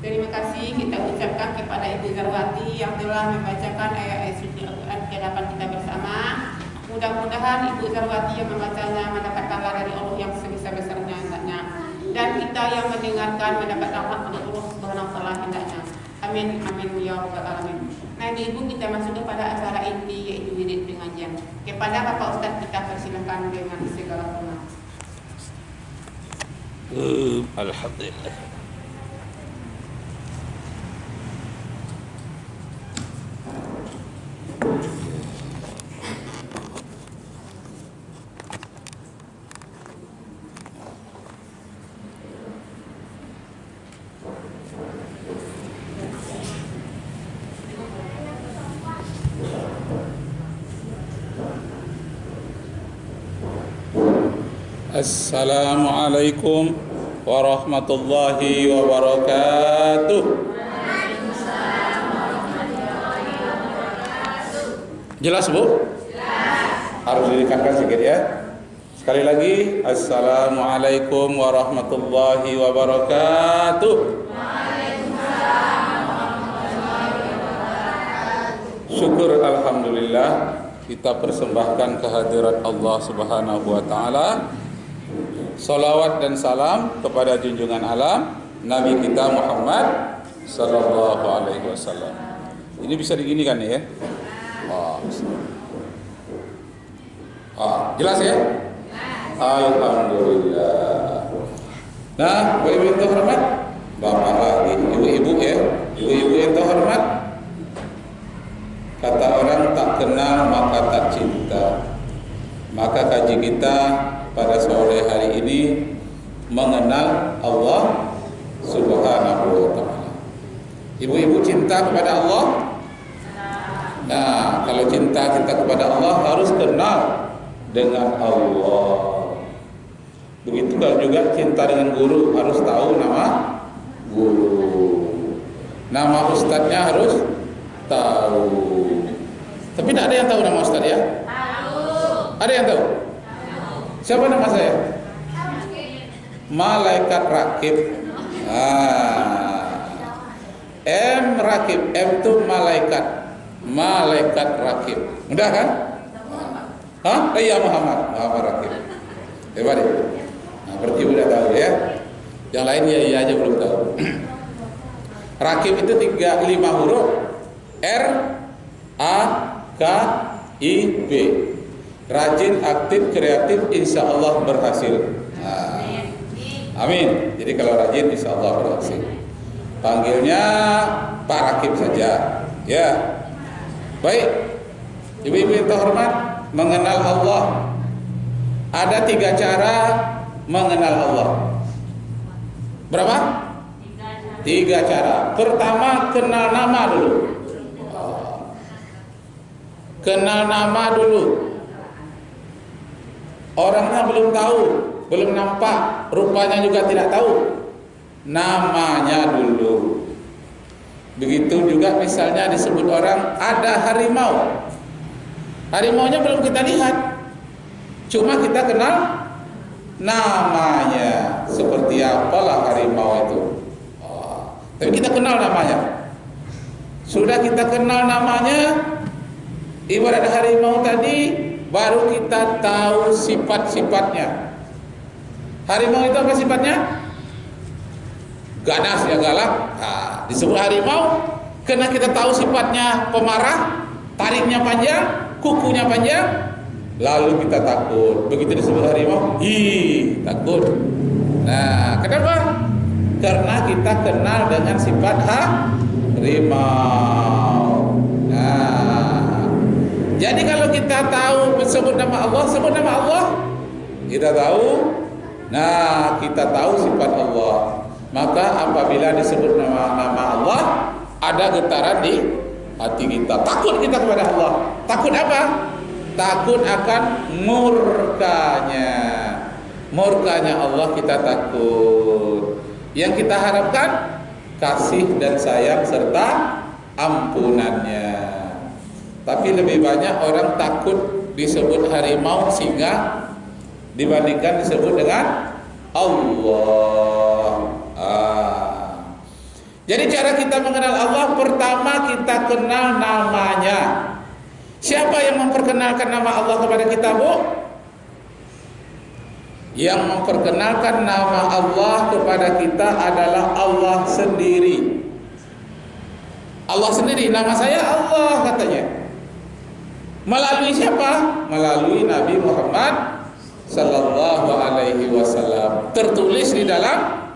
Terima kasih kita ucapkan kepada Ibu Zarwati yang telah membacakan ayat-ayat suci Al-Quran di hadapan kita bersama. Mudah-mudahan Ibu Zarwati yang membacanya mendapat pahala dari Allah yang sebesar-besarnya hendaknya, dan kita yang mendengarkan mendapat rahmat dari Allah Subhanahu wa taala hendaknya. Amin amin ya rabbal alamin. Nah, Ibu, kita masuk kepada acara inti, yaitu wirid pengajian. Kepada Bapak Ustaz kita persilakan dengan segala hormat. Alhamdulillah. Assalamualaikum warahmatullahi wabarakatuh. Jelas, Bu? Jelas. Harus didekatkan sedikit ya. Sekali lagi, Assalamualaikum warahmatullahi wabarakatuh. Syukur alhamdulillah, kita persembahkan kehadirat Allah Subhanahu wa taala. Salawat dan salam kepada junjungan alam Nabi kita Muhammad sallallahu alaihi wasallam. Ini bisa diginikan ya? Jelas ya? Alhamdulillah. Nah, Bapak-ibu yang terhormat, Bapak lagi, ibu-ibu ya, ibu-ibu yang terhormat. Kata orang tak kenal maka tak cinta. Maka kaji kita pada sore hari ini mengenal Allah Subhanahu wa taala. Ibu-ibu cinta kepada Allah? Nah, kalau cinta kita kepada Allah harus kenal dengan Allah. Begitu juga cinta dengan guru, harus tahu nama guru. Nama ustadznya harus tahu. Tapi tidak ada yang tahu nama ustadz ya? Tahu. Ada yang tahu? Siapa nama saya? Malaikat Rakib. M Rakib, M itu malaikat. Malaikat Rakib. Mudah kan? Iya, Muhammad Rakib. Hebat ya? Nah, berarti udah tahu ya. Yang lain ya iya aja belum tahu. Rakib itu 5 huruf. R A K I B. Rajin, aktif, kreatif, insya Allah berhasil. Amin. Jadi kalau rajin, insya Allah berhasil. Panggilnya Pak Rakib saja. Ya. Baik. Ibu-ibu yang terhormat, mengenal Allah. Ada 3 cara mengenal Allah. Berapa? 3 cara. Pertama, kenal nama dulu. Kenal nama dulu. Orangnya belum tahu, belum nampak, rupanya juga tidak tahu. Namanya dulu. Begitu juga misalnya disebut orang ada harimau. Harimaunya belum kita lihat, cuma kita kenal namanya. Seperti apalah harimau itu. Tapi kita kenal namanya. Sudah kita kenal namanya, ibarat harimau tadi, baru kita tahu sifat-sifatnya. Harimau itu apa sifatnya? Ganas ya, galak. Nah, disebut harimau karena kita tahu sifatnya pemarah, taringnya panjang, kukunya panjang, lalu kita takut. Begitu disebut harimau, takut. Nah, kenapa? Karena kita kenal dengan sifat harimau. Nah, jadi kalau kita tahu sebut nama Allah, sebut nama Allah, kita tahu. Nah, kita tahu sifat Allah. Maka apabila disebut nama Allah, ada getaran di hati kita. Takut kita kepada Allah. Takut apa? Takut akan murkanya. Murkanya Allah kita takut. Yang kita harapkan kasih dan sayang serta ampunannya. Tapi lebih banyak orang takut disebut harimau singa dibandingkan disebut dengan Allah. Jadi cara kita mengenal Allah, pertama kita kenal namanya. Siapa yang memperkenalkan nama Allah kepada kita, Bu? Yang memperkenalkan nama Allah kepada kita adalah Allah sendiri. Allah sendiri, nama saya Allah katanya. Melalui siapa? Melalui Nabi Muhammad sallallahu alaihi wasallam. Tertulis di dalam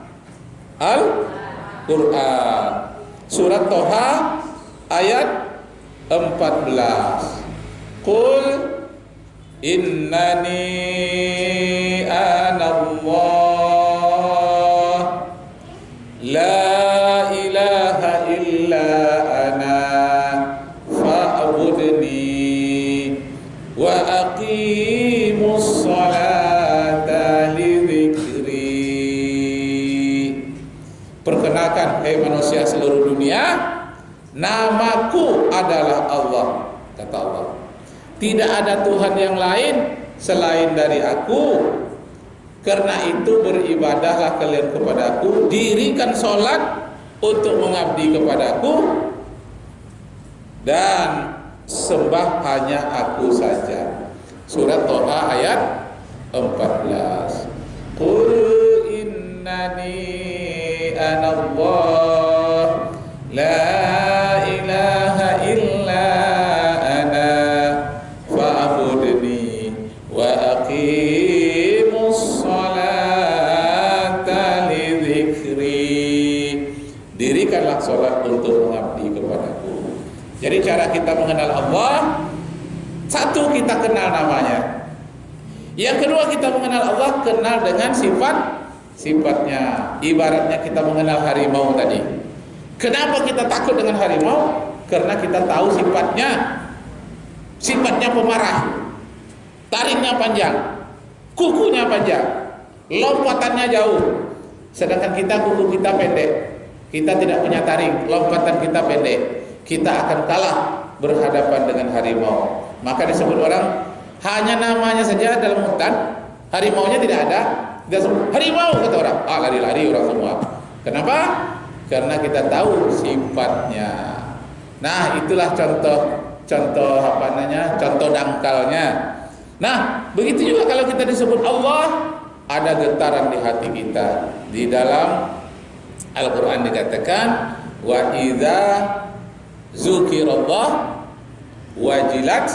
Al-Quran. Surat Toha ayat 14. Qul innani anallah la ilaha illa ana fa'budni wa aqimus salata lidzikri. Perkenalkan, hai manusia seluruh dunia, namaku adalah Allah, kata Allah. Tidak ada Tuhan yang lain selain dari aku. Karena itu beribadahlah kalian kepadaku, dirikan sholat untuk mengabdi kepadaku, dan sembah hanya aku saja. Surat Toha ayat 14. Qul innani anallah la ilaha illa ana fa'budni wa aqimus salata lidzikri. Dirikanlah salat untuk mengabdi kepadaku. Jadi cara kita mengenal Allah, satu, kita kenal namanya. Yang kedua, kita mengenal Allah, kenal dengan sifatnya. Ibaratnya kita mengenal harimau tadi. Kenapa kita takut dengan harimau? Karena kita tahu sifatnya. Sifatnya pemarah, taringnya panjang, kukunya panjang, lompatannya jauh. Sedangkan kita, kuku kita pendek, kita tidak punya taring, lompatan kita pendek, kita akan kalah berhadapan dengan harimau. Maka disebut orang, hanya namanya saja dalam hutan, harimaunya tidak ada. Kita sebut harimau, kata orang, lari-lari orang semua. Kenapa? Karena kita tahu sifatnya. Nah, itulah contoh dangkalnya. Nah, begitu juga kalau kita disebut Allah, ada getaran di hati kita. Di dalam Al-Quran dikatakan, wa idza dzukirallah wajilat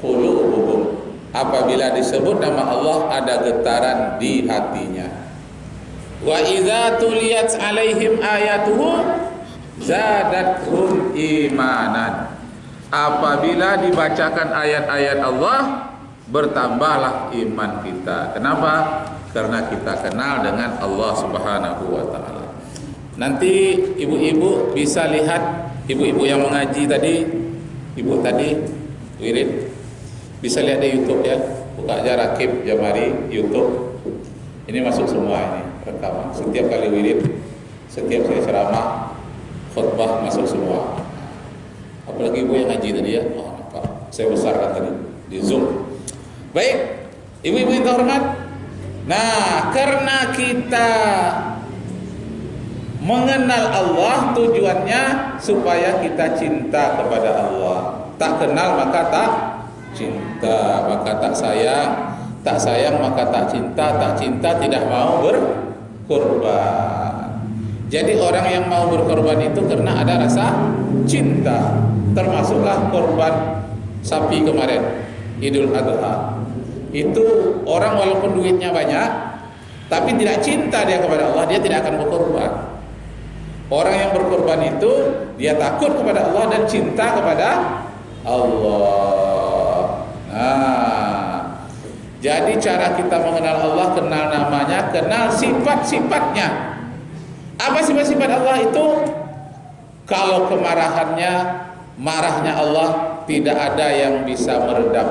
qulubuhum. Apabila disebut nama Allah, ada getaran di hatinya. Wa idza tuliyat alaihim ayatuhu zadathum imanan. Apabila dibacakan ayat-ayat Allah, bertambahlah iman kita. Kenapa? Karena kita kenal dengan Allah Subhanahu wa taala. Nanti ibu-ibu bisa lihat, ibu-ibu yang mengaji tadi, ibu tadi wirid, bisa lihat di YouTube ya. Buka aja Rakib Jamari YouTube. Ini masuk semua ini rekaman. Setiap kali wirid, setiap saya ceramah, khutbah masuk semua. Apalagi ibu yang ngaji tadi ya, nampak saya besarkan tadi di Zoom. Baik, ibu-ibu yang terhormat. Nah, karena kita mengenal Allah, tujuannya supaya kita cinta kepada Allah. Tak kenal maka tak cinta, maka tak sayang maka tak cinta tidak mau berkorban. Jadi orang yang mau berkorban itu karena ada rasa cinta. Termasuklah korban sapi kemarin, Idul Adha. Itu orang walaupun duitnya banyak, tapi tidak cinta dia kepada Allah, dia tidak akan berkorban. Orang yang berkorban itu dia takut kepada Allah dan cinta kepada Allah. Nah, jadi cara kita mengenal Allah, kenal namanya, kenal sifat-sifatnya. Apa sifat-sifat Allah itu? Kalau marahnya Allah tidak ada yang bisa meredam.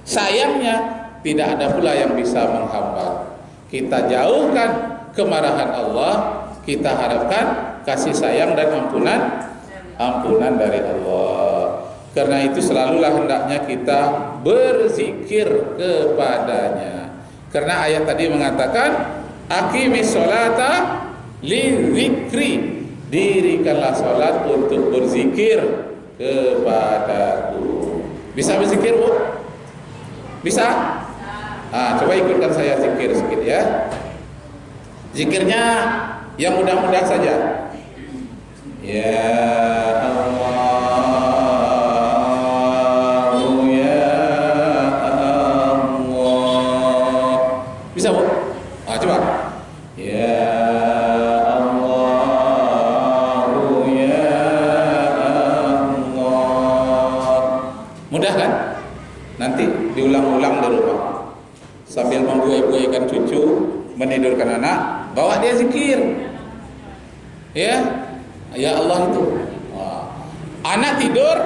Sayangnya tidak ada pula yang bisa menghambat. Kita jauhkan kemarahan Allah, kita harapkan kasih sayang dan ampunan dari Allah. Karena itu selalulah hendaknya kita berzikir kepadanya. Karena ayat tadi mengatakan aqimis sholata lidzikri, dirikanlah salat untuk berzikir kepadaku. Bisa berzikir, Bu? Bisa? Coba ikutkan saya zikir sedikit ya. Zikirnya yang mudah-mudah saja. Ya Allah, ya Allah. Bisa, Bu? Coba. Ya Allah, ya Allah. Mudah kan? Nanti diulang-ulang di rumah. Sambil membuai-buaikan cucu, menidurkan anak, bawa dia zikir. Ya. Ya Allah itu. Anak tidur,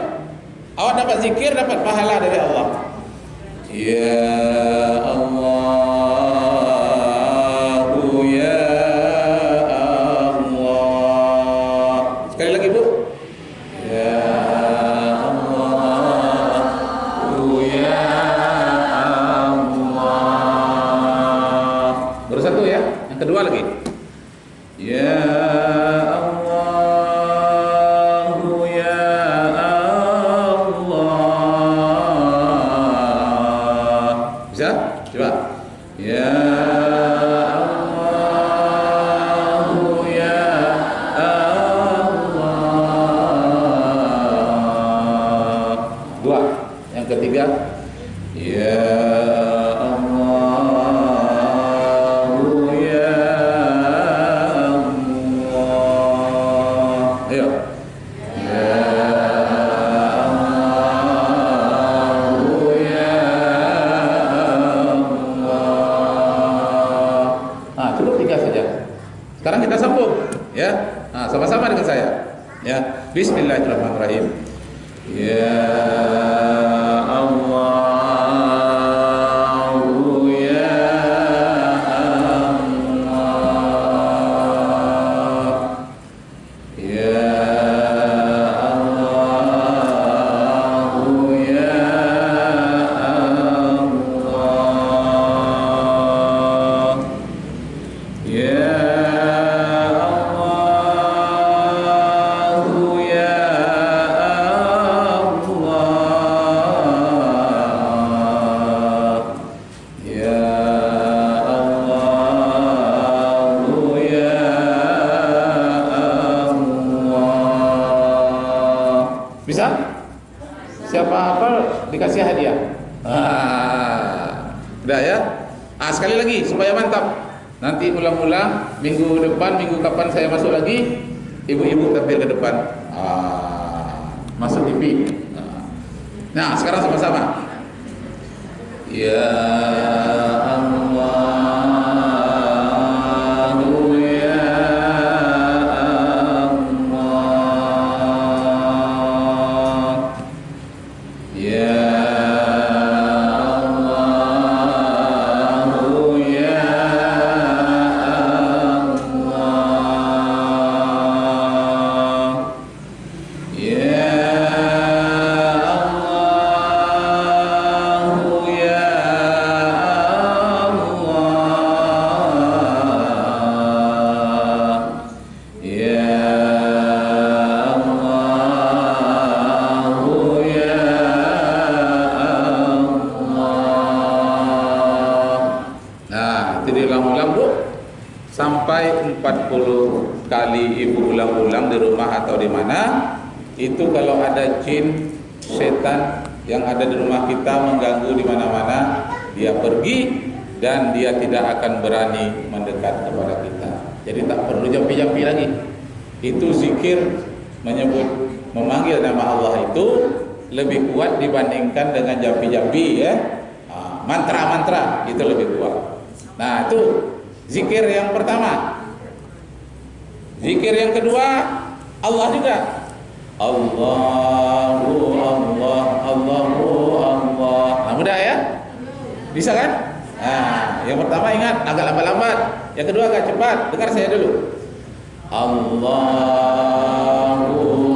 awak dapat zikir, dapat pahala dari Allah. Ya Allah, ya Allah. Sekali lagi, Bu. Ya Allah, ya Allah. Baru satu ya. Yang kedua lagi. Ya sama-sama dengan saya. Ya, bismillahirrahmanirrahim. Ya Allah, ya Allah. Ya Allah, ya Allah. Ya bisa? Siapa hafal dikasih hadiah. Udah ya? Sekali lagi supaya mantap. Nanti ulang-ulang minggu depan, minggu kapan saya masuk lagi, ibu-ibu tampil ke depan. Masuk TV. Nah, sekarang sama-sama. Ya Allah. Sampai 40 kali ibu ulang-ulang di rumah atau di mana. Itu kalau ada jin, setan yang ada di rumah kita mengganggu di mana-mana, dia pergi dan dia tidak akan berani mendekat kepada kita. Jadi tak perlu jampi-jampi lagi. Itu zikir menyebut memanggil nama Allah itu lebih kuat dibandingkan dengan jampi-jampi ya. Mantra-mantra itu lebih kuat. Nah, itu zikir yang pertama. Zikir yang kedua, Allah juga. Allahu Allah, Allahu Allah. Nah, mudah ya? Bisa kan? Nah, yang pertama ingat agak lambat-lambat. Yang kedua agak cepat. Dengar saya dulu. Allahu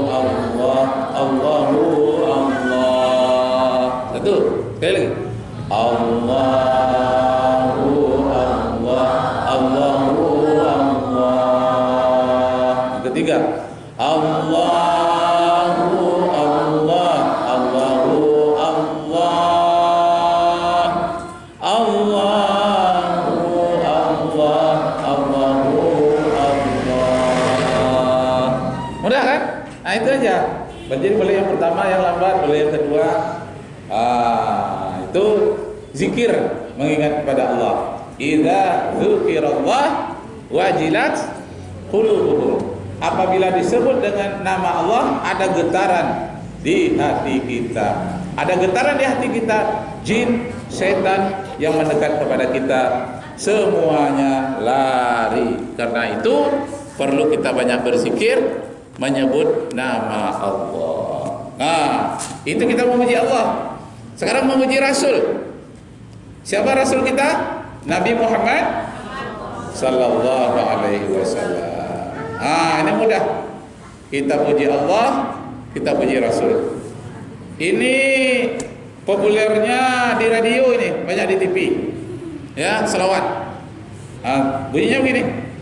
Allah, Allahu Allah. Satu, sekali lagi. Allahu Allah, Allahu Allah. ketiga. Allahu Allah, Allahu Allah, Allahu Allah, Allahu Allah. Mudah kan? Nah itu aja. Jadi boleh yang pertama, yang lambat, boleh yang kedua. Itu zikir mengingat kepada Allah. Idza dzukirallah wajilat qulubuhum. Apabila disebut dengan nama Allah, ada getaran di hati kita. Ada getaran di hati kita. Jin, setan yang mendekat kepada kita, semuanya lari. Karena itu perlu kita banyak berzikir, menyebut nama Allah. Nah, itu kita memuji Allah. Sekarang memuji Rasul. Siapa Rasul kita? Nabi Muhammad sallallahu alaihi wasallam. Ini mudah. Kita puji Allah, kita puji Rasul. Ini populernya di radio ini, banyak di TV. Ya, selawat. Bunyinya begini.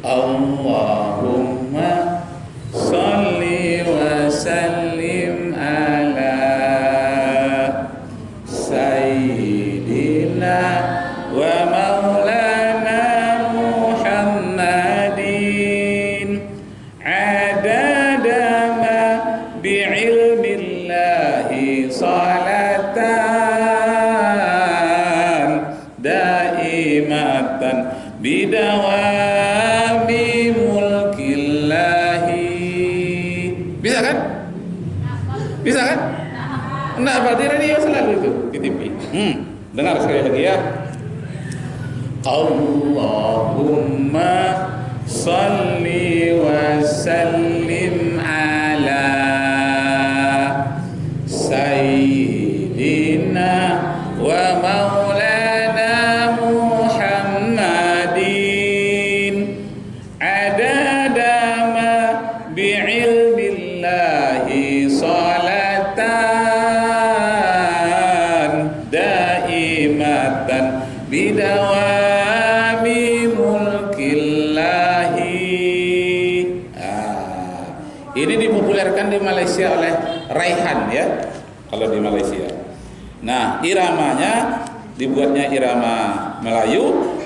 Allahumma shalli wa sallim ala sayyidina wa maulana Muhammadin adada ma bi'ilmillahi salatan daimatan bidawami mulkillahi. Bisa kan? Bisa kan? Enggak, apa di radio selalu itu di TV. Dengar sekali lagi ya. Allahumma salli wa sallim ala sayyidina wa maulana Muhammadin adada ma bi'ilmillahi salatan daimatan bidawami mulkillahi. Ini dipopulerkan di Malaysia oleh Raihan ya, kalau di Malaysia. Nah, iramanya dibuatnya irama Melayu,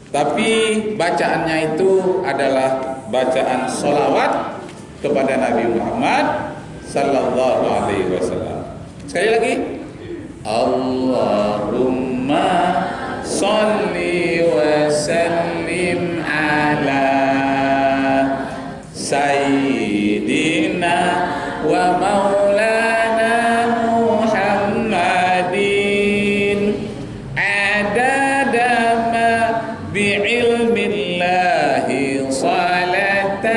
tapi bacaannya itu adalah bacaan sholawat kepada Nabi Muhammad sallallahu alaihi wasallam. Sekali lagi, Allahumma sholli wa sallim ala sayyidina wa maulana Muhammadin adada ma bi'ilmillahi salatan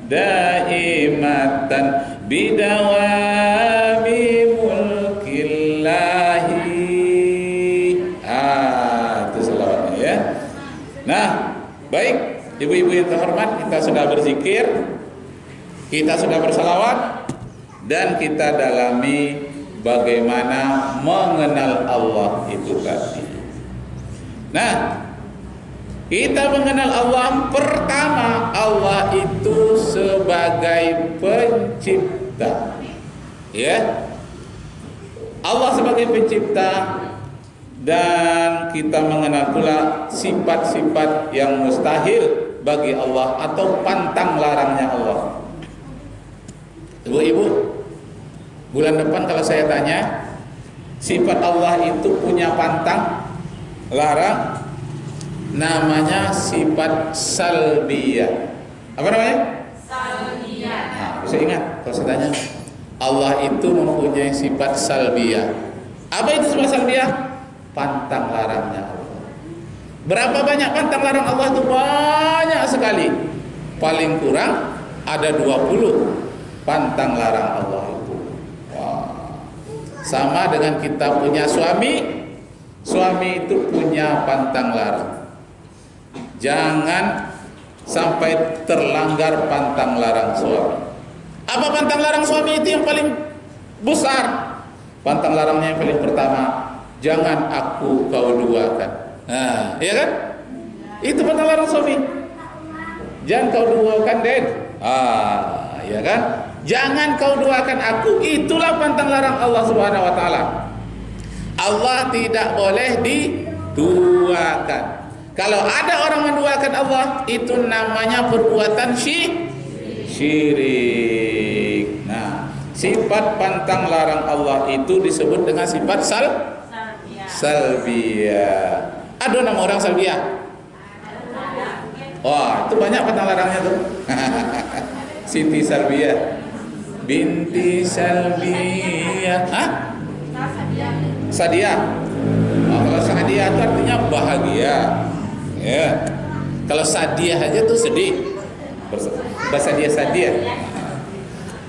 daimatan bidawami mulkillahi. Itu selawatnya ya. Nah, baik ibu-ibu yang terhormat, kita sudah berzikir, kita sudah bersalawat, dan kita dalami bagaimana mengenal Allah itu tadi. Nah, kita mengenal Allah pertama, Allah itu sebagai pencipta. Ya. Allah sebagai pencipta, dan kita mengenal pula sifat-sifat yang mustahil bagi Allah atau pantang larangnya Allah. Ibu-ibu, bulan depan kalau saya tanya, sifat Allah itu punya pantang larang, namanya sifat salbiyah. Apa namanya? Salbiyah. Nah, bisa ingat kalau saya tanya, Allah itu mempunyai sifat salbiyah. Apa itu sifat salbiyah? Pantang larangnya Allah. Berapa banyak pantang larang Allah itu? Banyak sekali. Paling kurang ada 20 pantang larang Allah itu. Wah. Sama dengan kita punya suami, suami itu punya pantang larang. Jangan sampai terlanggar pantang larang suami. Apa pantang larang suami itu yang paling besar? Pantang larangnya yang paling pertama, jangan aku kau duakan. Nah, iya kan? Itu pantang larang suami. Jangan kau duakan Den. Ya kan? Jangan kau duakan aku. Itulah pantang larang Allah Subhanahu wa taala. Allah tidak boleh diduakan. Kalau ada orang menduakan Allah, itu namanya perbuatan syirik. Nah, sifat pantang larang Allah itu disebut dengan sifat salbiyah. Ada nama orang salbiyah? Wah, itu banyak pantang larangnya tuh. Siti Salbiyah, binti Salbiyah. Sadiah. Kalau Sadiah itu artinya bahagia. Ya. Kalau Sadiah aja tuh sedih. Bahasa dia Sadiah.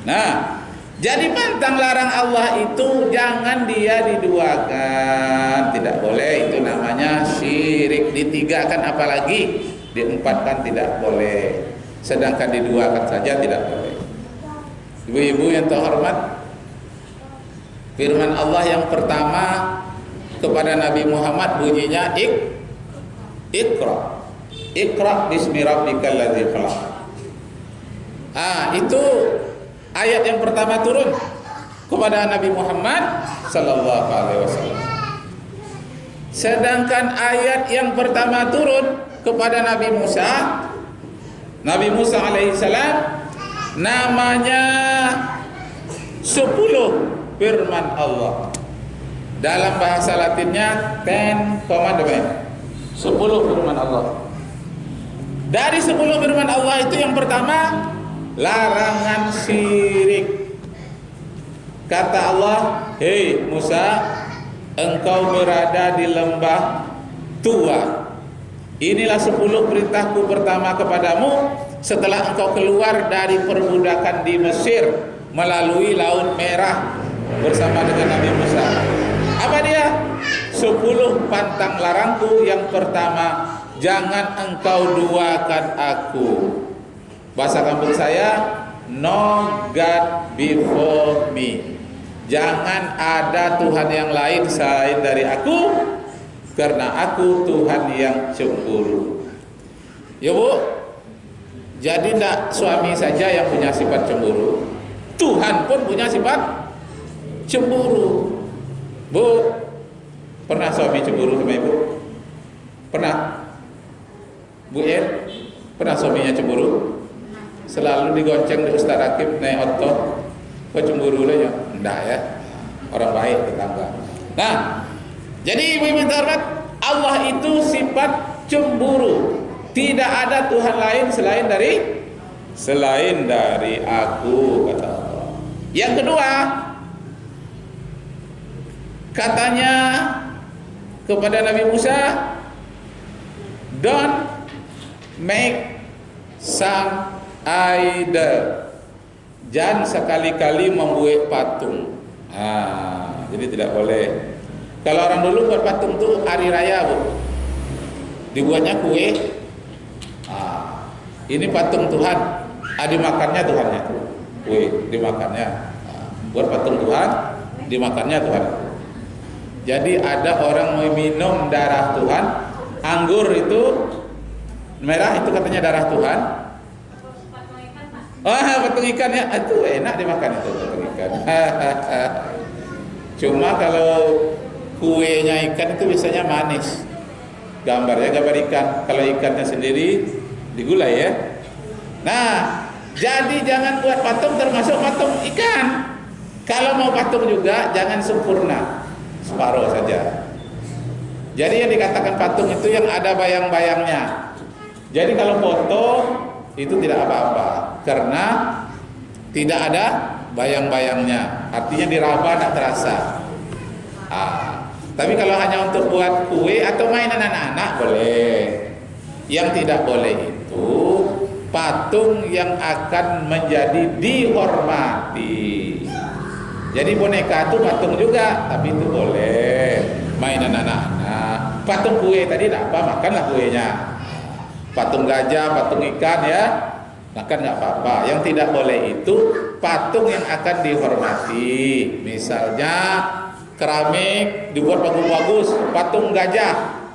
Nah, jadi pantang larang Allah itu jangan dia diduakan, tidak boleh. Itu namanya syirik. Ditigakan apalagi, diempatkan tidak boleh. Sedangkan diduakan saja tidak boleh. Ibu-ibu yang terhormat, firman Allah yang pertama kepada Nabi Muhammad bunyinya Iqra bismi rabbikal ladzi khalaq. Itu ayat yang pertama turun kepada Nabi Muhammad sallallahu alaihi wasallam. Sedangkan ayat yang pertama turun kepada Nabi Musa alaihissalam namanya 10 firman Allah. Dalam bahasa Latinnya 10 commandment. 10 firman Allah. Dari 10 firman Allah itu yang pertama larangan syirik. Kata Allah, "Hei Musa, engkau berada di lembah tua. Inilah 10 perintahku pertama kepadamu setelah engkau keluar dari perbudakan di Mesir melalui Laut Merah bersama dengan Nabi Musa." Apa dia? 10 pantang larangku. Yang pertama, jangan engkau duakan aku. Bahasa kampung saya, no God before me. Jangan ada Tuhan yang lain selain dari aku, karena aku Tuhan yang cemburu. Ya Bu, jadi tidak suami saja yang punya sifat cemburu, Tuhan pun punya sifat cemburu. Bu, pernah suami cemburu sama ibu? Pernah? Bu Er, pernah suaminya cemburu? Selalu digonceng di Ustaz Rakib naik otot, kok cemburu lah ya? Enggak ya, orang baik tetangga. Nah, jadi ibu-ibu terhormat, Allah itu sifat cemburu. Tidak ada Tuhan lain selain dari aku, kata Allah. Yang kedua, katanya kepada Nabi Musa, don't make some idol. Jangan sekali-kali membuat patung. Jadi tidak boleh. Kalau orang dulu buat patung tuh hari raya, Bu. Dibuatnya kue. Ini patung Tuhan. Dimakannya Tuhannya. Kue dimakannya. Buat patung Tuhan, dimakannya Tuhan. Jadi ada orang meminum darah Tuhan. Anggur itu merah, itu katanya darah Tuhan. Patung ikan ya, itu enak dimakan itu patung ikan. Cuma kalau kuenya ikan itu biasanya manis. Gambarnya gambar ikan. Kalau ikannya sendiri digulai ya. Nah, jadi jangan buat patung termasuk patung ikan. Kalau mau patung juga jangan sempurna, separuh saja. Jadi yang dikatakan patung itu yang ada bayang-bayangnya. Jadi kalau foto itu tidak apa-apa karena tidak ada bayang-bayangnya, artinya diraba tidak terasa. Tapi kalau hanya untuk buat kue atau mainan anak-anak boleh. Yang tidak boleh itu patung yang akan menjadi dihormati. Jadi boneka itu patung juga, tapi itu boleh mainan anak-anak. Patung kue tadi tidak apa, makanlah kuenya. Patung gajah, patung ikan ya, makan nggak apa-apa. Yang tidak boleh itu patung yang akan dihormati. Misalnya keramik dibuat bagus-bagus, patung gajah.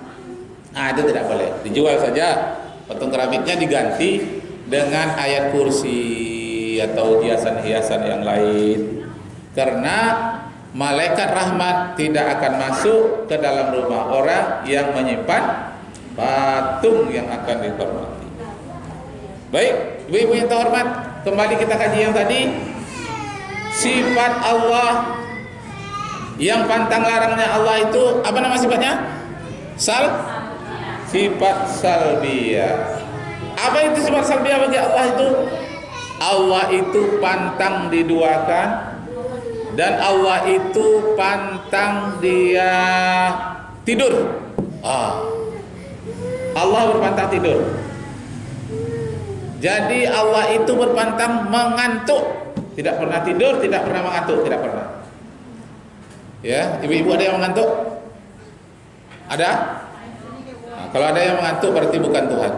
Itu tidak boleh, dijual saja. Patung keramiknya diganti dengan ayat kursi atau hiasan-hiasan yang lain. Karena malaikat rahmat tidak akan masuk ke dalam rumah orang yang menyimpan patung yang akan dihormati. Baik, ibu-ibu yang terhormat, kembali kita kaji yang tadi. Sifat Allah yang pantang larangnya Allah itu apa nama sifatnya? Sifat salbiyah. Apa itu sifat salbiyah bagi Allah itu? Allah itu pantang diduakan dan Allah itu pantang dia tidur. Allah berpantang tidur. Jadi Allah itu berpantang mengantuk. Tidak pernah tidur, tidak pernah mengantuk, tidak pernah. Ya, ibu-ibu ada yang mengantuk? Ada? Nah, kalau ada yang mengantuk berarti bukan Tuhan.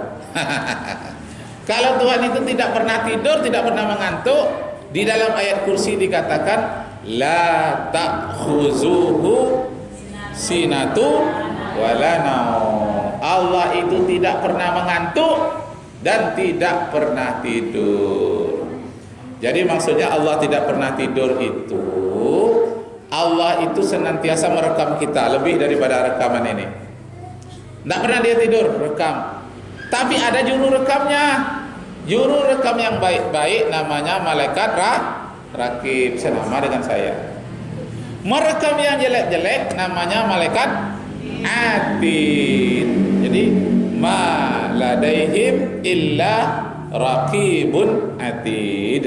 Kalau Tuhan itu tidak pernah tidur, tidak pernah mengantuk, di dalam ayat kursi dikatakan la ta'khuzuhu sinatu wala naum. Allah itu tidak pernah mengantuk dan tidak pernah tidur. Jadi maksudnya Allah tidak pernah tidur itu, Allah itu senantiasa merekam kita lebih daripada rekaman ini. Tidak pernah dia tidur, rekam. Tapi ada juru rekamnya. Juru rekam yang baik-baik namanya malaikat rakib, senama dengan saya. Merekam yang jelek-jelek namanya malaikat atid. Jadi ma ladaihim illa raqibun atid.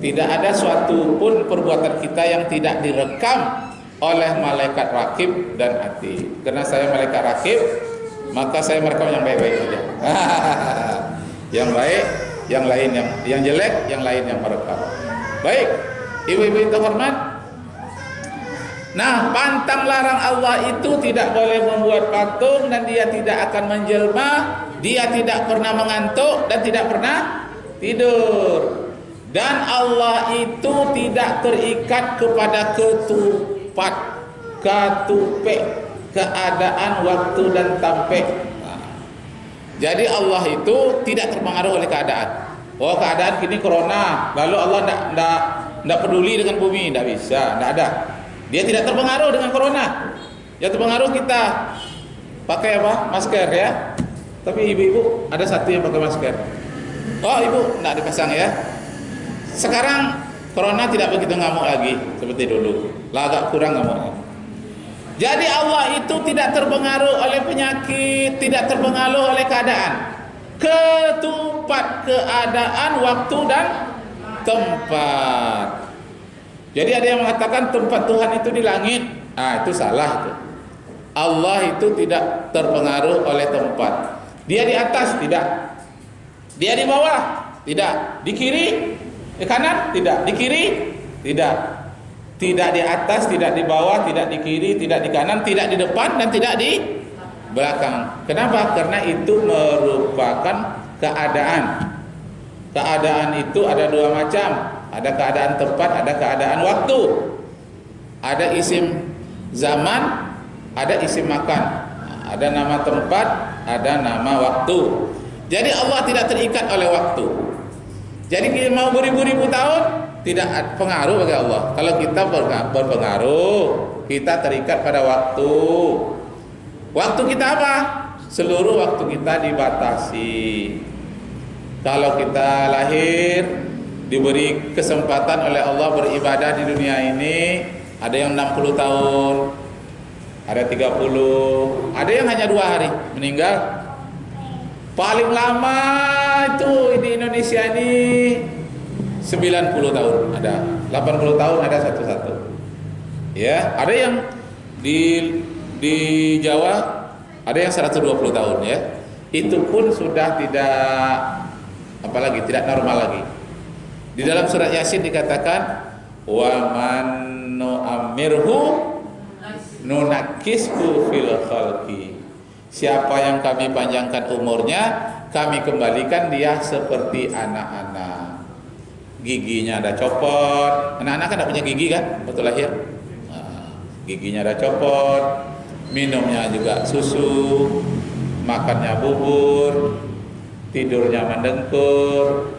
Tidak ada suatu pun perbuatan kita yang tidak direkam oleh malaikat rakib dan atid. Karena saya malaikat rakib, maka saya merekam yang baik-baik saja. Yang baik, yang lain yang jelek, yang lain yang merekam. Baik, ibu-ibu yang terhormat. Nah, pantang larang Allah itu tidak boleh membuat patung dan dia tidak akan menjelma, dia tidak pernah mengantuk dan tidak pernah tidur. Dan Allah itu tidak terikat kepada katupe, keadaan, waktu dan tampek. Jadi Allah itu tidak terpengaruh oleh keadaan. Oh, keadaan kini corona, lalu Allah tidak peduli dengan bumi, tidak bisa, tidak ada. Dia tidak terpengaruh dengan corona. Yang terpengaruh kita pakai apa? Masker ya. Tapi ibu-ibu ada satu yang pakai masker. Oh, ibu tidak dipasang ya. Sekarang corona tidak begitu ngamuk lagi seperti dulu. Lah agak kurang ngamuknya. Jadi Allah itu tidak terpengaruh oleh penyakit, tidak terpengaruh oleh keadaan. Ketupat keadaan, waktu dan tempat. Jadi ada yang mengatakan tempat Tuhan itu di langit. Itu salah itu. Allah itu tidak terpengaruh oleh tempat. Dia di atas tidak. Dia di bawah tidak. Di kiri, di kanan tidak. Di kiri tidak. Tidak di atas, tidak di bawah, tidak di kiri, tidak di kanan, tidak di depan dan tidak di belakang. Kenapa? Karena itu merupakan keadaan. Keadaan itu ada dua macam. Ada keadaan tempat, ada keadaan waktu. Ada isim zaman, ada isim makan. Ada nama tempat, ada nama waktu. Jadi Allah tidak terikat oleh waktu. Jadi kita mau beribu-ribu tahun tidak pengaruh bagi Allah. Kalau kita berpengaruh, kita terikat pada waktu. Waktu kita apa? Seluruh waktu kita dibatasi. Kalau kita lahir, diberi kesempatan oleh Allah beribadah di dunia ini, ada yang 60 tahun, ada 30, ada yang hanya 2 hari meninggal. Paling lama itu di Indonesia ini 90 tahun ada, 80 tahun ada satu-satu. Ya, ada yang di Jawa ada yang 120 tahun ya. Itu pun sudah tidak apalagi tidak normal lagi. Di dalam surat Yasin dikatakan wa man nu'ammirhu nunakishu fil khalqi. Siapa yang kami panjangkan umurnya, kami kembalikan dia seperti anak-anak. Giginya ada copot. Anak-anak kan tidak punya gigi kan waktu lahir. Giginya ada copot. Minumnya juga susu, makannya bubur. tidurnya mendengkur,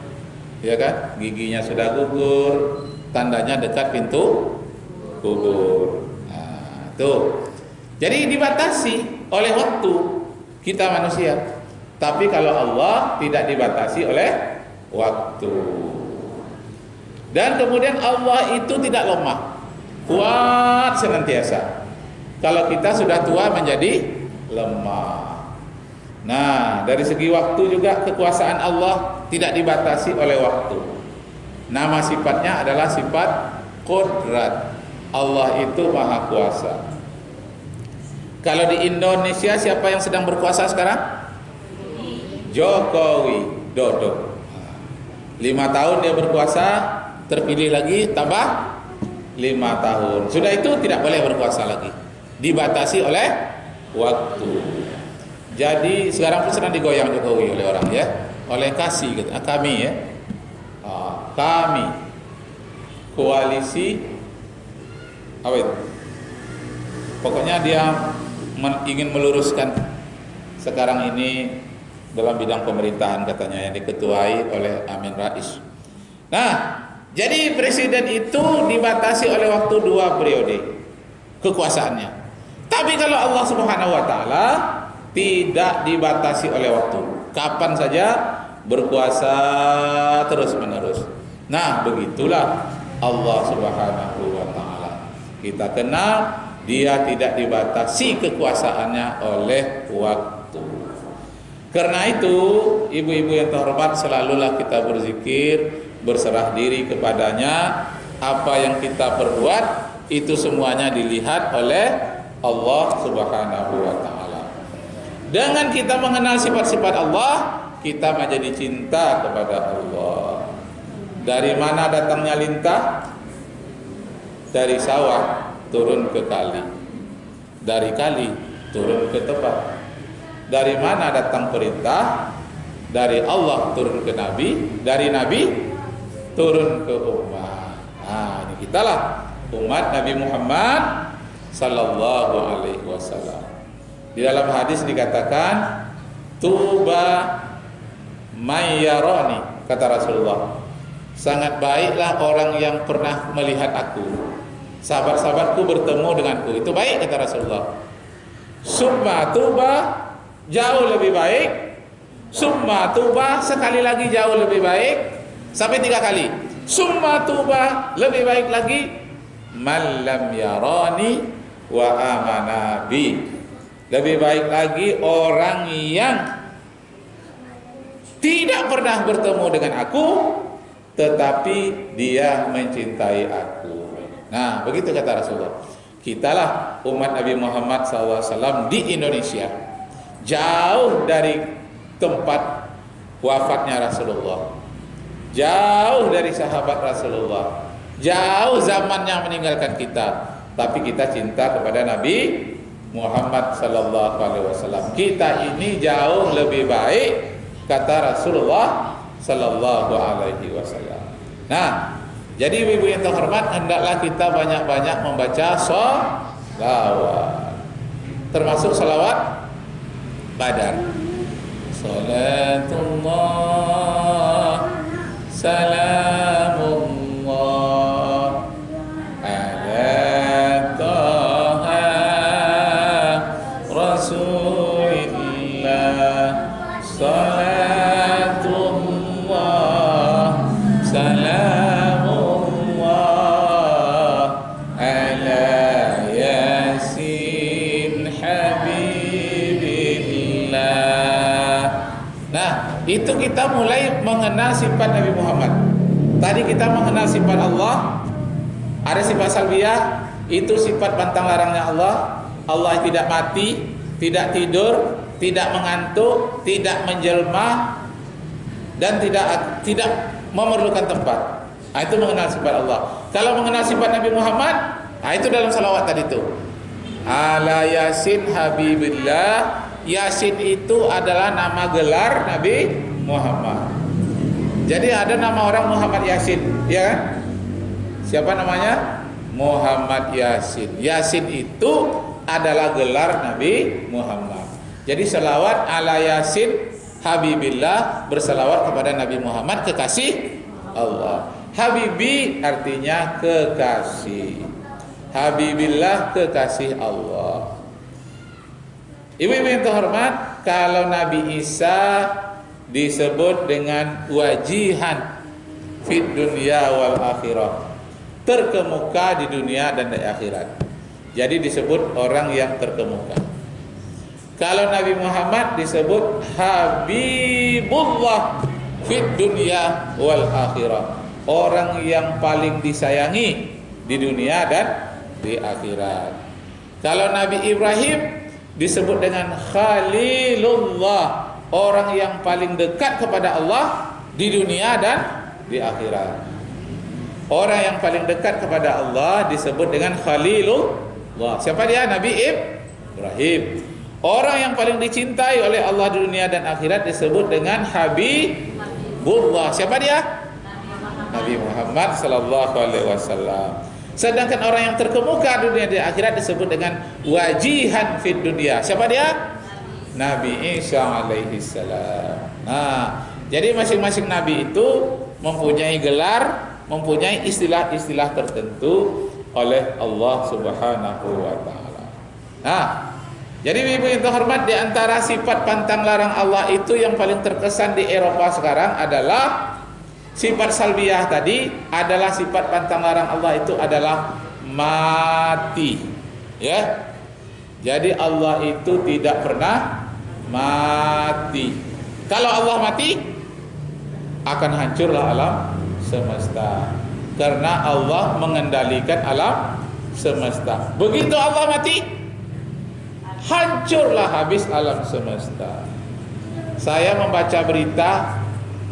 ya kan? Giginya sudah gugur, tandanya dekat pintu kubur. Nah, tuh. Jadi dibatasi oleh waktu kita manusia. Tapi kalau Allah tidak dibatasi oleh waktu. Dan kemudian Allah itu tidak lemah, kuat senantiasa. Kalau kita sudah tua menjadi lemah. Nah, dari segi waktu juga kekuasaan Allah tidak dibatasi oleh waktu. Nama sifatnya adalah sifat qudrat. Allah itu maha kuasa. Kalau di Indonesia siapa yang sedang berkuasa sekarang? Jokowi Dodo. 5 tahun dia berkuasa, terpilih lagi tambah 5 tahun. Sudah itu tidak boleh berkuasa lagi, dibatasi oleh waktu. Jadi sekarang pun sedang digoyang Jokowi oleh orang, ya, oleh kasih gitu. Kami, ya, kami koalisi apa itu? Pokoknya dia ingin meluruskan sekarang ini dalam bidang pemerintahan, katanya, yang diketuai oleh Amin Rais. Nah, jadi presiden itu dibatasi oleh waktu 2 periode kekuasaannya. Tapi kalau Allah Subhanahu wa taala tidak dibatasi oleh waktu, kapan saja berkuasa terus-menerus. Nah, begitulah Allah Subhanahu wa taala. Kita kenal dia tidak dibatasi kekuasaannya oleh waktu. Karena itu, ibu-ibu yang terhormat, selalulah kita berzikir, berserah diri kepadanya. Apa yang kita perbuat itu semuanya dilihat oleh Allah Subhanahu wa taala. Dengan kita mengenal sifat-sifat Allah, kita menjadi cinta kepada Allah. Dari mana datangnya lintah? Dari sawah turun ke kali, dari kali turun ke tempat. Dari mana datang perintah? Dari Allah turun ke Nabi, dari Nabi turun ke umat. Nah, ini kitalah umat Nabi Muhammad sallallahu alaihi wasallam. Di dalam hadis dikatakan, tuba mayyarani, kata Rasulullah, sangat baiklah orang yang pernah melihat aku. Sahabat-sahabatku bertemu denganku, itu baik, kata Rasulullah. Summa tuba, jauh lebih baik. Summa tuba, sekali lagi jauh lebih baik. Sampai 3 kali. Summa tuba, lebih baik lagi. Man lam yarani wa amana bi. Lebih baik lagi orang yang tidak pernah bertemu dengan aku, tetapi dia mencintai aku. Nah, begitu kata Rasulullah. Kitalah umat Nabi Muhammad SAW di Indonesia, jauh dari tempat wafatnya Rasulullah, jauh dari sahabat Rasulullah, jauh zaman yang meninggalkan kita, tapi kita cinta kepada Nabi Muhammad SAW. Kita ini jauh lebih baik, kata Rasulullah SAW. Nah, jadi ibu-ibu yang terhormat, hendaklah kita banyak-banyak membaca sholawat, termasuk sholawat Badar. Salatullah salamullah ala taha rasulillah. Salatullah salamullah itu kita mulai mengenal sifat Nabi Muhammad. Tadi kita mengenal sifat Allah. Ada sifat salbiyah, itu sifat pantang larangnya Allah. Allah tidak mati, tidak tidur, tidak mengantuk, tidak menjelma, dan tidak memerlukan tempat. Nah, itu mengenal sifat Allah. Kalau mengenal sifat Nabi Muhammad, nah itu dalam salawat tadi itu. Ala Yasin Habibillah. Yasin itu adalah nama gelar Nabi Muhammad. Jadi ada nama orang Muhammad Yasin, ya kan? Siapa namanya? Muhammad Yasin. Yasin itu adalah gelar Nabi Muhammad. Jadi selawat ala Yasin Habibillah, bersalawat kepada Nabi Muhammad, kekasih Allah. Habibi artinya kekasih. Habibillah, kekasih Allah. Ibu-ibu yang terhormat, kalau Nabi Isa disebut dengan wajihan fid dunya wal akhirah, terkemuka di dunia dan di akhirat. Jadi disebut orang yang terkemuka. Kalau Nabi Muhammad disebut Habibullah fid dunya wal akhirah, orang yang paling disayangi di dunia dan di akhirat. Kalau Nabi Ibrahim disebut dengan Khalilullah, orang yang paling dekat kepada Allah di dunia dan di akhirat. Orang yang paling dekat kepada Allah disebut dengan Khalilullah. Siapa dia? Nabi Ibrahim. Orang yang paling dicintai oleh Allah di dunia dan akhirat disebut dengan Habibullah. Siapa dia? Nabi Muhammad sallallahu alaihi wasallam. Sedangkan orang yang terkemuka di dunia dan akhirat disebut dengan wajihan fid dunya. Siapa dia? Nabi Isa alaihi salam. Nah, jadi masing-masing nabi itu mempunyai gelar, mempunyai istilah-istilah tertentu oleh Allah Subhanahu wa taala. Nah, jadi ibu yang terhormat, di antara sifat pantang larang Allah itu yang paling terkesan di Eropa sekarang adalah sifat salbiyah tadi, adalah sifat pantang larang Allah itu adalah mati. Ya. Jadi Allah itu tidak pernah mati. Kalau Allah mati, akan hancurlah alam semesta. Karena Allah mengendalikan alam semesta. Begitu Allah mati, hancurlah habis alam semesta. Saya membaca berita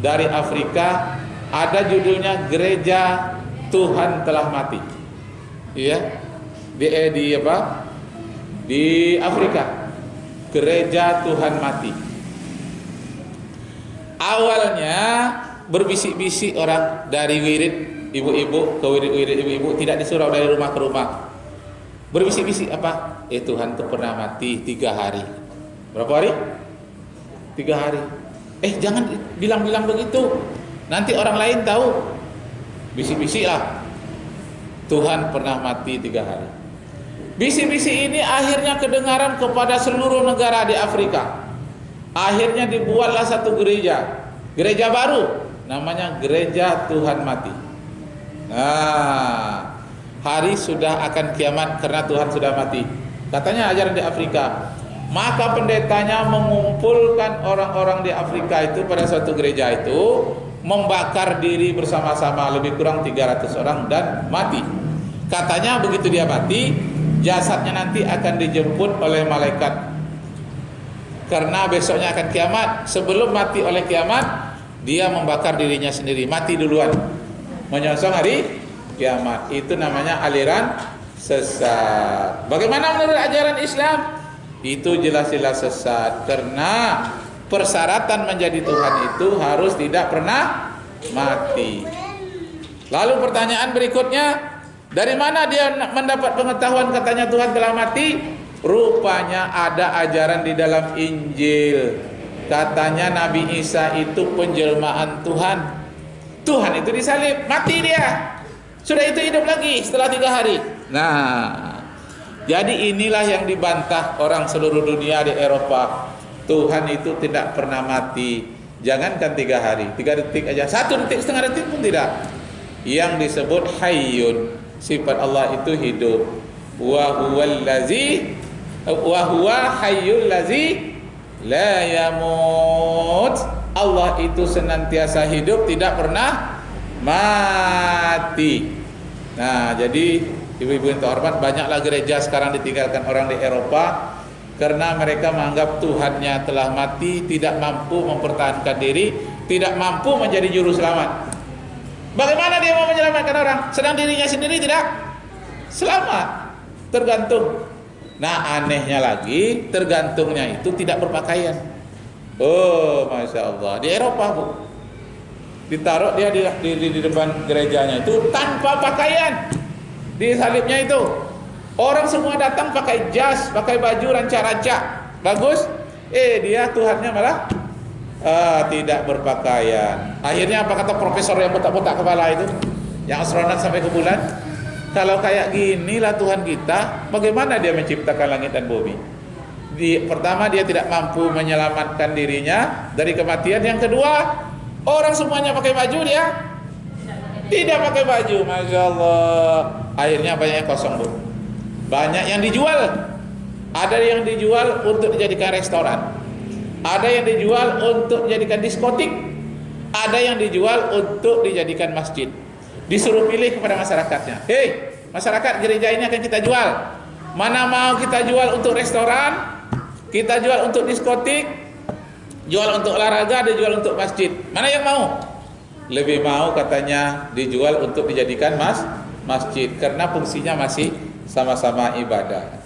dari Afrika, ada judulnya Gereja Tuhan Telah Mati. Iya. Di Afrika. Gereja Tuhan Mati. Awalnya berbisik-bisik orang dari wirid ibu-ibu ke wirid-wirid ibu-ibu, tidak disuruh dari rumah ke rumah. Berbisik-bisik apa? Tuhan itu pernah mati 3 hari. Berapa hari? 3 hari. Jangan bilang-bilang begitu. Nanti orang lain tahu. Bisik-bisiklah. Tuhan pernah mati 3 hari. Bisik-bisik ini akhirnya kedengaran kepada seluruh negara di Afrika. Akhirnya dibuatlah satu gereja. Gereja baru. Namanya Gereja Tuhan Mati. Nah, hari sudah akan kiamat karena Tuhan sudah mati. Katanya ajaran di Afrika. Maka pendetanya mengumpulkan orang-orang di Afrika itu pada suatu gereja itu, membakar diri bersama-sama, lebih kurang 300 orang, dan mati. Katanya begitu dia mati, jasadnya nanti akan dijemput oleh malaikat. Karena besoknya akan kiamat. Sebelum mati oleh kiamat, dia membakar dirinya sendiri, mati duluan, menyongsong hari kiamat. Itu namanya aliran sesat. Bagaimana menurut ajaran Islam? Itu jelas-jelas sesat. Karena persyaratan menjadi Tuhan itu harus tidak pernah mati. Lalu pertanyaan berikutnya, dari mana dia mendapat pengetahuan katanya Tuhan telah mati? Rupanya ada ajaran di dalam Injil. Katanya Nabi Isa itu penjelmaan Tuhan. Tuhan itu disalib, mati dia. Sudah itu hidup lagi setelah 3 hari. Nah, jadi inilah yang dibantah orang seluruh dunia di Eropa. Tuhan itu tidak pernah mati. Jangankan 3 hari, 3 detik aja, 1 detik, setengah detik pun tidak. Yang disebut hayyun, sifat Allah itu hidup. Wa huwa hayyul ladzi la yamut. Allah itu senantiasa hidup, tidak pernah mati. Nah, jadi ibu-ibu yang terhormat, banyaklah gereja sekarang ditinggalkan orang di Eropa karena mereka menganggap Tuhannya telah mati, tidak mampu mempertahankan diri, tidak mampu menjadi juru selamat. Bagaimana dia mau menyelamatkan orang sedang dirinya sendiri tidak selamat? Tergantung. Nah, anehnya lagi, tergantungnya itu tidak berpakaian. Oh, Masya Allah. Di Eropa, Bu, ditaruh dia di depan gerejanya itu tanpa pakaian. Di salibnya itu orang semua datang pakai jas, pakai baju rancak-rancak bagus. Dia Tuhannya malah tidak berpakaian. Akhirnya apa kata profesor yang botak-botak kepala itu, yang astronot sampai ke bulan? Kalau kayak ginilah Tuhan kita, bagaimana dia menciptakan langit dan bumi? Pertama, dia tidak mampu menyelamatkan dirinya dari kematian. Yang kedua, orang semuanya pakai baju, dia tidak pakai baju. Masya Allah. Akhirnya banyak yang kosong, Bu. Banyak yang dijual. Ada yang dijual untuk dijadikan restoran, ada yang dijual untuk dijadikan diskotik, ada yang dijual untuk dijadikan masjid. Disuruh pilih kepada masyarakatnya. Hei, masyarakat, gereja ini akan kita jual. Mana mau kita jual untuk restoran, kita jual untuk diskotik, jual untuk olahraga, ada jual untuk masjid. Mana yang mau? Lebih mau katanya dijual untuk dijadikan masjid, karena fungsinya masih sama-sama ibadah.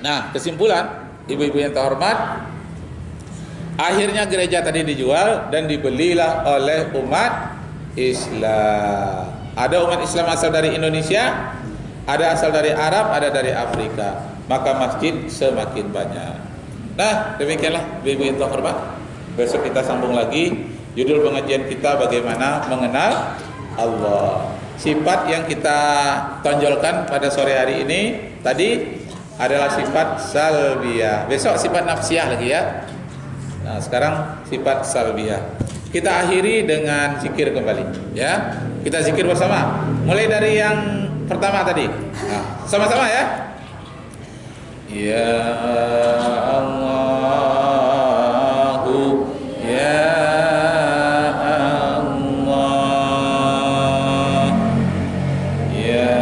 Nah, kesimpulan, ibu-ibu yang terhormat, akhirnya gereja tadi dijual dan dibelilah oleh umat Islam. Ada umat Islam asal dari Indonesia, ada asal dari Arab, ada dari Afrika. Maka masjid semakin banyak. Nah, demikianlah ibu-ibu yang terhormat. Besok kita sambung lagi. Judul pengajian kita bagaimana mengenal Allah. Sifat yang kita tonjolkan pada sore hari ini tadi adalah sifat salbiyah. Besok sifat nafsiyah lagi ya. Nah, sekarang sifat salbiyah. Kita akhiri dengan zikir kembali ya. Kita zikir bersama. Mulai dari yang pertama tadi. Nah, sama-sama ya. Ya Allahu ya Allah ya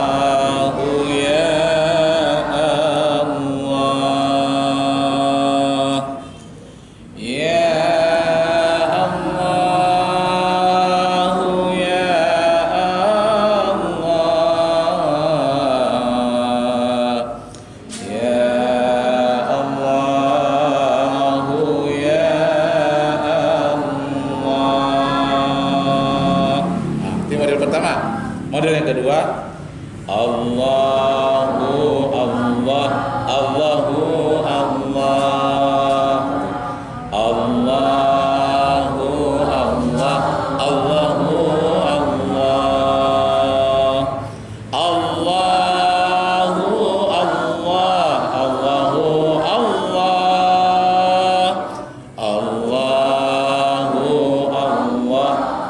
Allahu ya Allah ya Allahu ya Model yang kedua, Allahu Allah, Allahu Allah, Allahu Allah, Allahu Allah, Allahu Allah, Allahu Allah, Allahu Allah,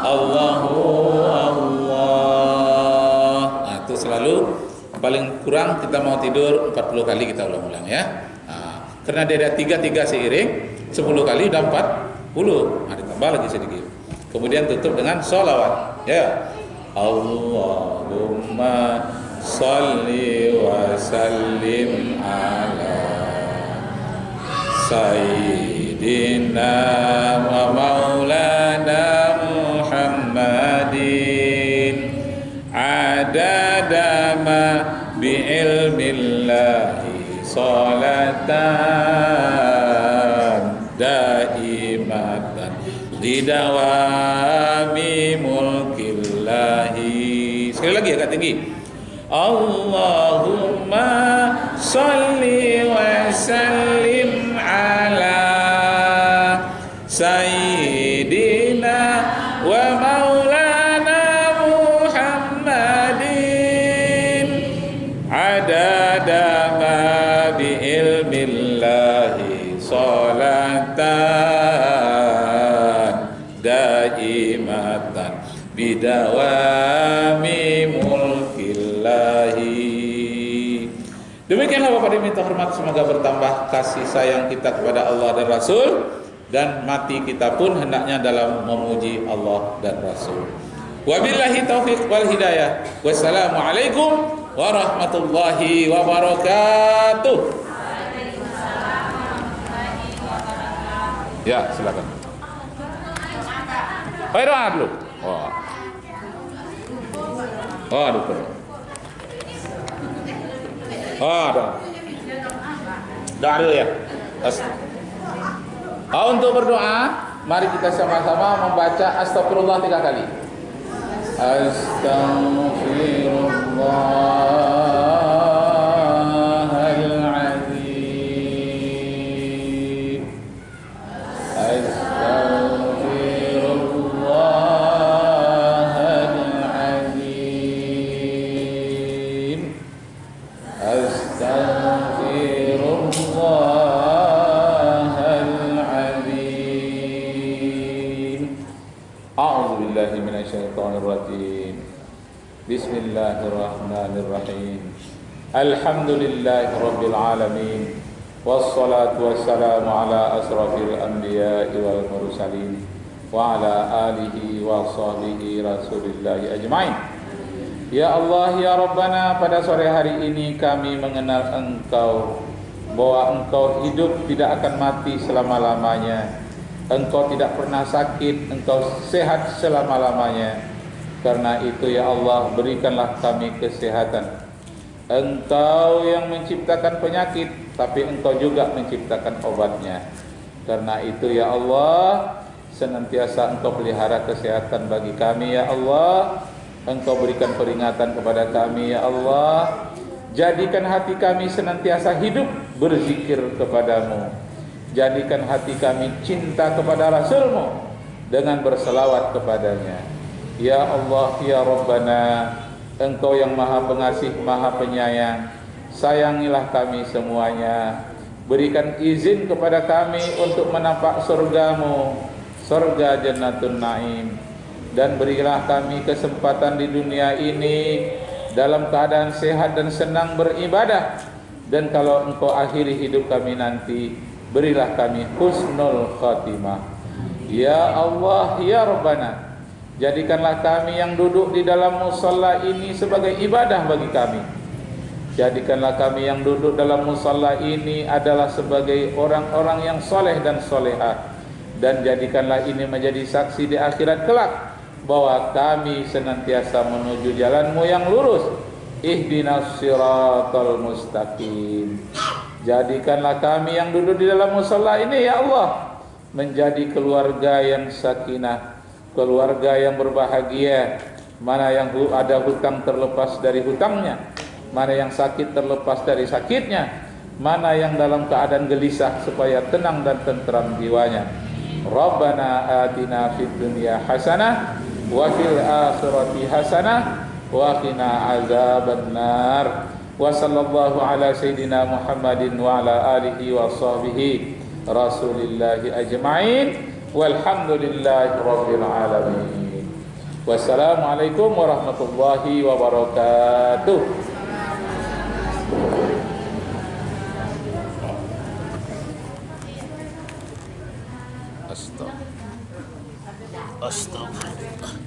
Allahu selalu paling kurang kita mau tidur 40 kali kita ulang-ulang ya. Nah, karena dia ada 3 seiring 10 kali udah 40. Nah, ditambah lagi sedikit. Kemudian tutup dengan sholawat ya. Allahumma sholli wa sallim ala sayyidina wa maulana Muhammadin adada ma bi'ilmillahi salatan daimatan lidawami mulkillahi. Sekali lagi agak tinggi. Allahumma salli wa sallim ala sayyidina wa maulana Muhammadin adada ma bi'ilmillahi salatan daimatan bidawami mulkillahi. Demikianlah Bapak diminta hormat, semoga bertambah kasih sayang kita kepada Allah dan Rasul, dan mati kita pun hendaknya dalam memuji Allah dan Rasul. Wabillahi taufiq wal hidayah. Wassalamualaikum warahmatullahi wabarakatuh. Ya, silakan. Baik, doa dulu. Aduh, doa dulu ya. Untuk berdoa, mari kita sama-sama membaca astagfirullah 3 kali. Astaghfirullahal Bismillahirrahmanirrahim. Alhamdulillahirabbil alamin. Wassalatu wassalamu ala asrafil anbiya'i wal mursalin wa ala alihi wa sahbihi rasulillahi ajma'in. Ya Allah, ya Rabbana, pada sore hari ini kami mengenal Engkau, bahwa Engkau hidup tidak akan mati selama-lamanya. Engkau tidak pernah sakit, Engkau sehat selama-lamanya. Karena itu ya Allah, berikanlah kami kesehatan. Engkau yang menciptakan penyakit, tapi Engkau juga menciptakan obatnya. Karena itu ya Allah, senantiasa Engkau pelihara kesehatan bagi kami ya Allah. Engkau berikan peringatan kepada kami ya Allah. Jadikan hati kami senantiasa hidup berzikir kepadamu. Jadikan hati kami cinta kepada Rasul-Mu dengan berselawat kepadanya. Ya Allah, ya Rabbana, Engkau yang maha pengasih, maha penyayang, sayangilah kami semuanya. Berikan izin kepada kami untuk menampak surga-Mu, surga Jannatun Naim. Dan berilah kami kesempatan di dunia ini dalam keadaan sehat dan senang beribadah. Dan kalau Engkau akhiri hidup kami nanti, berilah kami husnul khatimah. Ya Allah, ya Rabbana, jadikanlah kami yang duduk di dalam musalla ini sebagai ibadah bagi kami. Jadikanlah kami yang duduk dalam musalla ini adalah sebagai orang-orang yang soleh dan solehah. Dan jadikanlah ini menjadi saksi di akhirat kelak, bahwa kami senantiasa menuju jalan-Mu yang lurus. Ihdinas siratal mustaqim. Jadikanlah kami yang duduk di dalam musalla ini ya Allah menjadi keluarga yang sakinah, keluarga yang berbahagia. Mana yang ada hutang terlepas dari hutangnya, mana yang sakit terlepas dari sakitnya, mana yang dalam keadaan gelisah supaya tenang dan tentram jiwanya. Rabbana atina fid dunya hasanah wa fil akhirati hasanah wa qina azabannar. Wa sallallahu ala sayyidina Muhammadin wa ala alihi wa sahbihi rasulillahi ajma'in walhamdulillahi rabbil alamin. Wassalamualaikum warahmatullahi wabarakatuh. Astagfirullah.